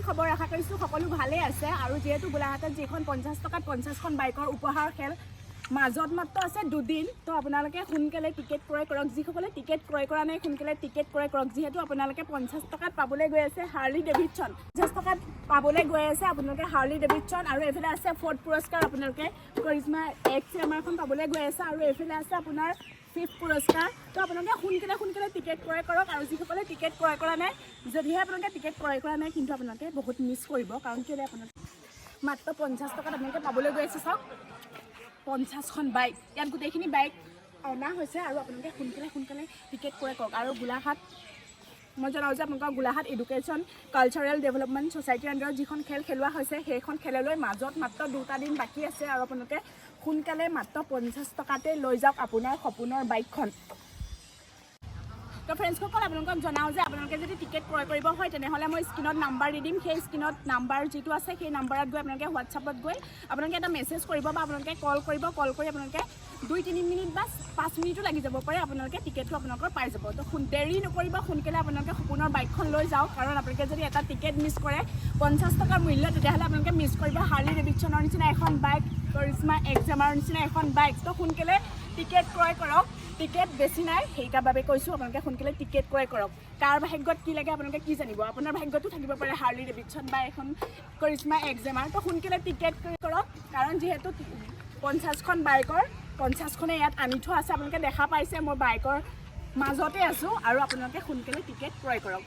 খবৰ আশা কৰিছোঁ সকলো ভালেই আছে আৰু যেহেতু গোলাঘাটত যিখন 50 টকাত 50খন বাইকৰ উপহাৰ খেল মাজত মাত্ৰ আছে দুদিন তো আপোনালোকে সোনকালে টিকেট ক্ৰয় কৰক যিসকলে টিকেট ক্ৰয় কৰা নাই সোনকালে টিকেট ক্ৰয় কৰক যিহেতু আপোনালোকে 50 টকাত পাবলৈ গৈ আছে হাৰ্লি ডেভিডছন 50 টকাত পাবলৈ গৈ আছে আপোনালোকে হাৰ্লি ডেভিডছন আৰু এফালে আছে ফ'ৰ্থ পুৰস্কাৰ আপোনালোকে কৰিজমা এক্স-এমাৰখন পাবলৈ গৈ আছে আৰু এফালে আছে আপোনাৰ ফিফ্থ পুৰস্কাৰ তো আপোনালোকে সোনকালে টিকেট ক্ৰয় কৰক আৰু যিসকলে টিকেট ক্ৰয় কৰা নাই যদিহে আপোনালোকে টিকেট ক্ৰয় কৰা নাই কিন্তু আপোনালোকে বহুত মিছ কৰিব কাৰণ কেলৈ আপোনালোকে মাত্ৰ 50 টকাত আপোনালোকে পাবলৈ গৈ আছে চাওক 50খন বাইক ইয়াত গোটেইখিনি বাইক অনা হৈছে আৰু আপোনালোকে সোনকালে টিকেট ক্ৰয় কৰক আৰু গোলাঘাট মই জনাওঁ যে আপোনালোকৰ গোলাঘাট এডুকেশ্যন কালচাৰেল ডেভেলপমেণ্ট ছ'চাইটিৰ আণ্ডাৰত যিখন খেল খেলোৱা হৈছে সেইখন খেললৈ মাজত মাত্ৰ 2টা দিন বাকী আছে আৰু আপোনালোকে সোনকালে মাত্ৰ 50 টকাতে লৈ যাওক আপোনাৰ সপোনৰ বাইকখন তো ফ্ৰেণ্ডসকল আপোনালোকক জনাওঁ যে আপোনালোকে যদি টিকেট ক্ৰয় কৰিব হয় তেনেহ'লে মই স্ক্ৰীনত নাম্বাৰ দি দিম সেই স্ক্ৰীনত নাম্বাৰ যিটো আছে সেই নাম্বাৰত গৈ আপোনালোকে হোৱাটছআপত গৈ আপোনালোকে এটা মেছেজ কৰিব বা আপোনালোকে কল কৰিব কল কৰি আপোনালোকে 2-3 মিনিট বা 5 মিনিটো লাগি যাব পাৰে আপোনালোকে টিকেটটো আপোনালোকৰ পাই যাব তো দেৰি নকৰিব সোনকালে আপোনালোকে সপোনৰ বাইকখন লৈ যাওক কাৰণ আপোনালোকে যদি এটা টিকেট মিছ কৰে 50 টকাৰ মূল্য তেতিয়াহ'লে আপোনালোকে মিছ কৰিব হাৰ্লি ডেভিডছনৰ নিচিনা এখন বাইক কৰিজমা এক্স-এমাৰৰ নিচিনা এখন বাইক তো সোনকালে টিকেট ক্ৰয় কৰক টিকেট বেছি নাই সেইকাৰণে কৈছোঁ আপোনালোকে সোনকালে টিকেট ক্ৰয় কৰক কাৰ ভাগ্যত কি লাগে আপোনালোকে কি জানিব আপোনাৰ ভাগ্যতো থাকিব পাৰে হাৰ্লি ডেভিডছন বা এখন কৰিজমা এক্স-এমাৰ তো সোনকালে টিকেট ক্ৰয় কৰক কাৰণ যিহেতু 50খন বাইকৰ 50খনে ইয়াত আনি থোৱা আছে আপোনালোকে দেখা পাইছে মই বাইকৰ মাজতে আছোঁ আৰু আপোনালোকে সোনকালে টিকেট ক্ৰয় কৰক